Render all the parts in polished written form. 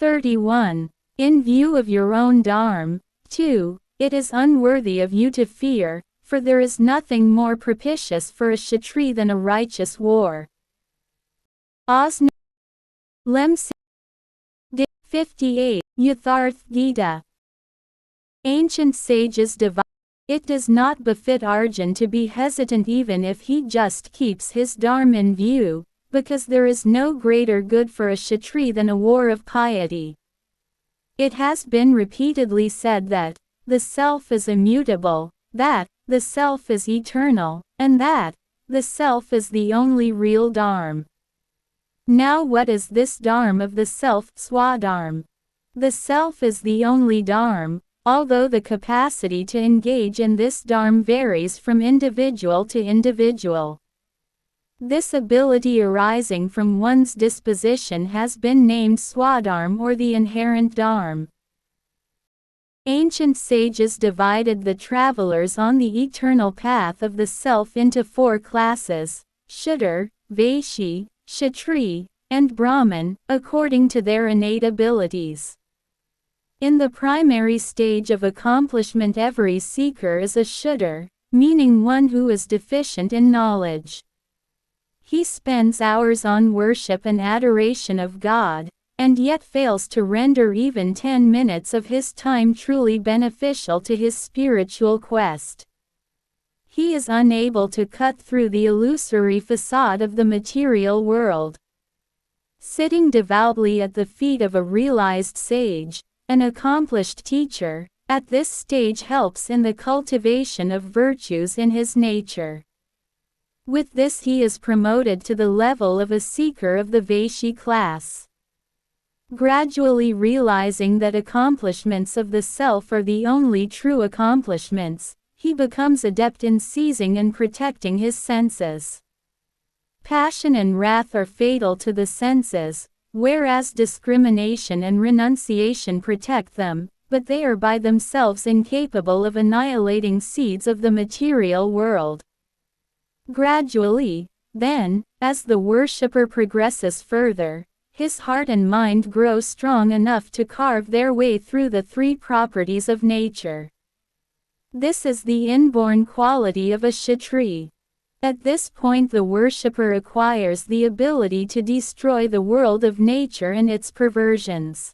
31. In view of your own dharma, 2, it is unworthy of you to fear, for there is nothing more propitious for a Kshatri than a righteous war. Osna Lemsi 58. Yatharth Gita. Ancient sages divide. It does not befit Arjun to be hesitant even if he just keeps his dharma in view, because there is no greater good for a Kshatri than a war of piety. It has been repeatedly said that the self is immutable, that the self is eternal, and that the self is the only real dharma. Now what is this dharma of the self, swadharma? The self is the only dharma, although the capacity to engage in this dharma varies from individual to individual. This ability arising from one's disposition has been named swadharma or the inherent dharma. Ancient sages divided the travelers on the eternal path of the self into 4 classes: Shudra, Vaishya, Kshatri, and Brahman, according to their innate abilities. In the primary stage of accomplishment, every seeker is a Shudra, meaning one who is deficient in knowledge. He spends hours on worship and adoration of God, and yet fails to render even 10 minutes of his time truly beneficial to his spiritual quest. He is unable to cut through the illusory facade of the material world. Sitting devoutly at the feet of a realized sage, an accomplished teacher, at this stage helps in the cultivation of virtues in his nature. With this he is promoted to the level of a seeker of the Vaishya class. Gradually realizing that accomplishments of the self are the only true accomplishments, he becomes adept in seizing and protecting his senses. Passion and wrath are fatal to the senses, whereas discrimination and renunciation protect them, but they are by themselves incapable of annihilating seeds of the material world. Gradually, then, as the worshipper progresses further, his heart and mind grow strong enough to carve their way through the 3 properties of nature. This is the inborn quality of a Kshatri. At this point the worshipper acquires the ability to destroy the world of nature and its perversions.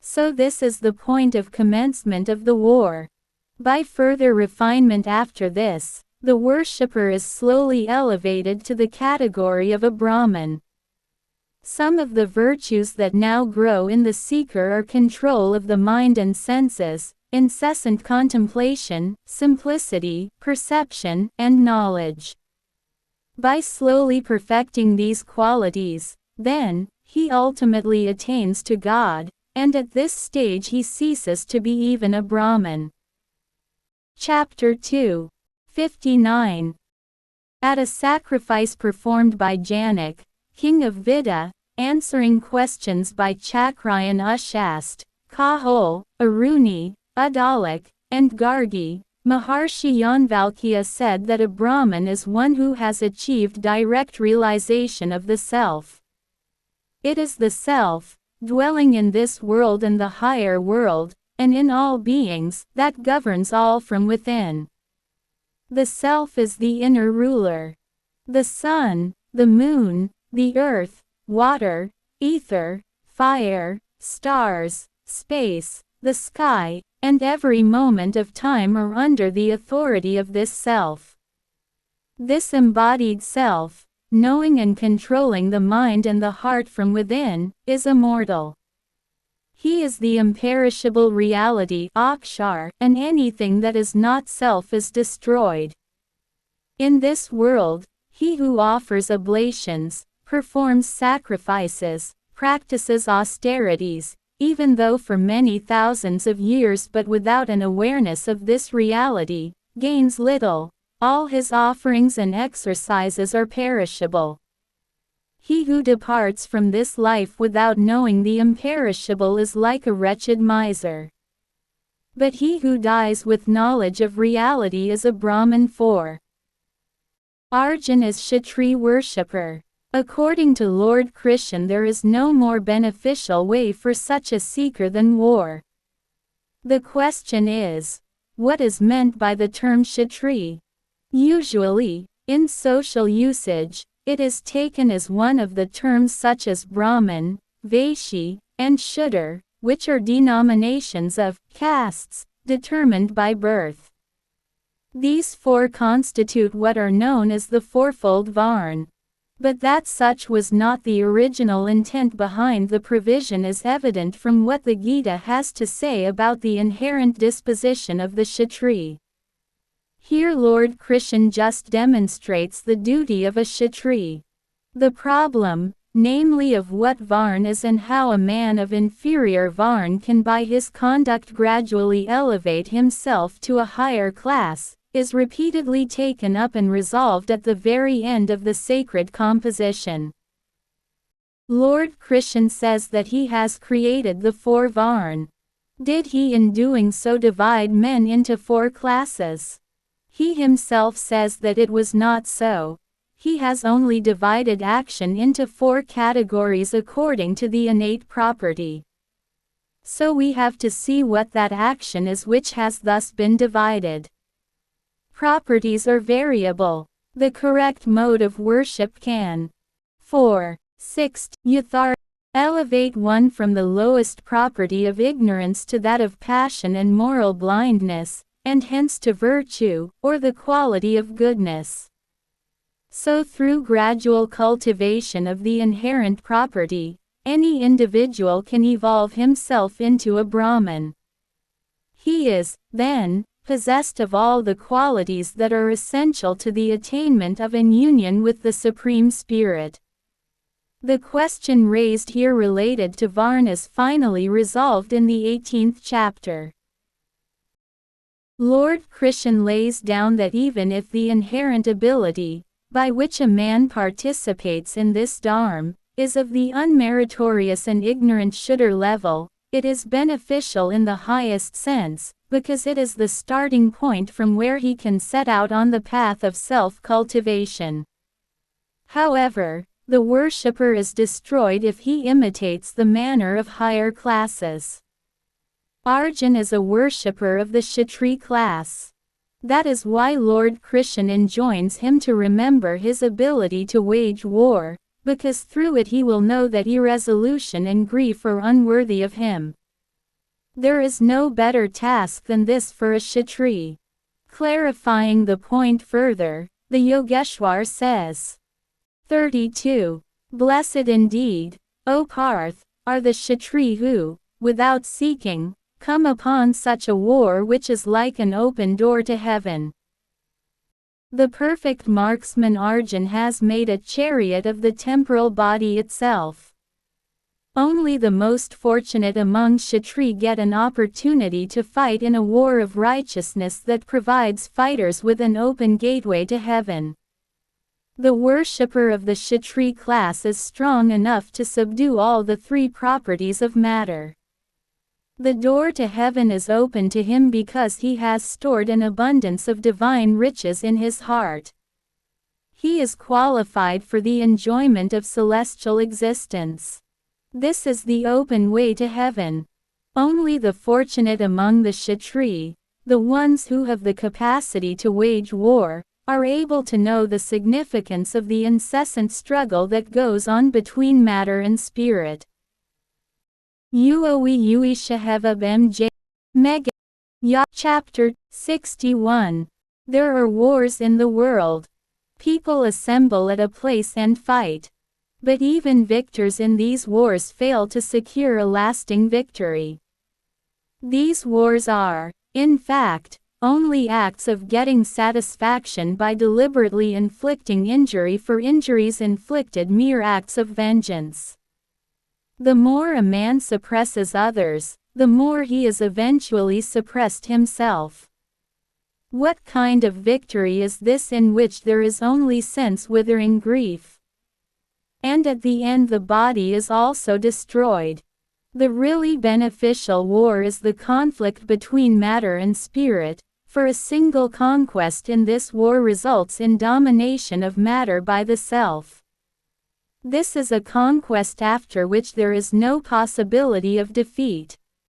So this is the point of commencement of the war. By further refinement after this, the worshipper is slowly elevated to the category of a Brahman. Some of the virtues that now grow in the seeker are control of the mind and senses, incessant contemplation, simplicity, perception, and knowledge. By slowly perfecting these qualities, then, he ultimately attains to God, and at this stage he ceases to be even a Brahman. Chapter 2. 59. At a sacrifice performed by Janak, king of Vidya, answering questions by Chakrayan Ushast, Kahol, Aruni, Adalak, and Gargi, Maharshi Yanvalkya said that a Brahman is one who has achieved direct realization of the self. It is the self, dwelling in this world and the higher world, and in all beings, that governs all from within. The self is the inner ruler. The sun, the moon, the earth, water, ether, fire, stars, space, the sky, and every moment of time are under the authority of this self. This embodied self, knowing and controlling the mind and the heart from within, is immortal. He is the imperishable reality, Akshar, and anything that is not self is destroyed. In this world, he who offers oblations, performs sacrifices, practices austerities, even though for many thousands of years but without an awareness of this reality, gains little. All his offerings and exercises are perishable. He who departs from this life without knowing the imperishable is like a wretched miser. But he who dies with knowledge of reality is a Brahman. 4. Arjun is Kshatri worshipper. According to Lord Krishna, there is no more beneficial way for such a seeker than war. The question is, what is meant by the term Kshatriya? Usually, in social usage, it is taken as one of the terms such as Brahmin, Vaishya, and Shudra, which are denominations of castes, determined by birth. These four constitute what are known as the fourfold Varna. But that such was not the original intent behind the provision is evident from what the Gita has to say about the inherent disposition of the Kshatriya. Here Lord Krishna just demonstrates the duty of a Kshatriya. The problem, namely of what Varna is and how a man of inferior Varna can by his conduct gradually elevate himself to a higher class, is repeatedly taken up and resolved at the very end of the sacred composition. Lord Krishna says that he has created the four Varna. Did he in doing so divide men into four classes? He himself says that it was not so. He has only divided action into four categories according to the innate property. So we have to see what that action is which has thus been divided. Properties are variable. The correct mode of worship can 4. 6. Elevate one from the lowest property of ignorance to that of passion and moral blindness, and hence to virtue, or the quality of goodness. So through gradual cultivation of the inherent property, any individual can evolve himself into a Brahman. He is, then, possessed of all the qualities that are essential to the attainment of an union with the Supreme Spirit. The question raised here related to Varna is finally resolved in the 18th chapter. Lord Krishna lays down that even if the inherent ability, by which a man participates in this dharma, is of the unmeritorious and ignorant Shudra level, it is beneficial in the highest sense, because it is the starting point from where he can set out on the path of self-cultivation. However, the worshipper is destroyed if he imitates the manner of higher classes. Arjuna is a worshipper of the Kshatriya class. That is why Lord Krishna enjoins him to remember his ability to wage war, because through it he will know that irresolution and grief are unworthy of him. There is no better task than this for a Kshatriya. Clarifying the point further, the Yogeshwar says, 32. Blessed indeed, O Parth, are the Kshatriya who, without seeking, come upon such a war which is like an open door to heaven. The perfect marksman Arjuna has made a chariot of the temporal body itself. Only the most fortunate among Kshatriya get an opportunity to fight in a war of righteousness that provides fighters with an open gateway to heaven. The worshipper of the Kshatriya class is strong enough to subdue all the three properties of matter. The door to heaven is open to him because he has stored an abundance of divine riches in his heart. He is qualified for the enjoyment of celestial existence. This is the open way to heaven. Only the fortunate among the Kshatriya, the ones who have the capacity to wage war, are able to know the significance of the incessant struggle that goes on between matter and spirit. Uoe Shahevab MJ Mega Ya Chapter 61. There are wars in the world. People assemble at a place and fight. But even victors in these wars fail to secure a lasting victory. These wars are, in fact, only acts of getting satisfaction by deliberately inflicting injury for injuries inflicted, mere acts of vengeance. The more a man suppresses others, the more he is eventually suppressed himself. What kind of victory is this in which there is only sense-withering grief? And at the end the body is also destroyed. The really beneficial war is the conflict between matter and spirit, for a single conquest in this war results in domination of matter by the self. This is a conquest after which there is no possibility of defeat.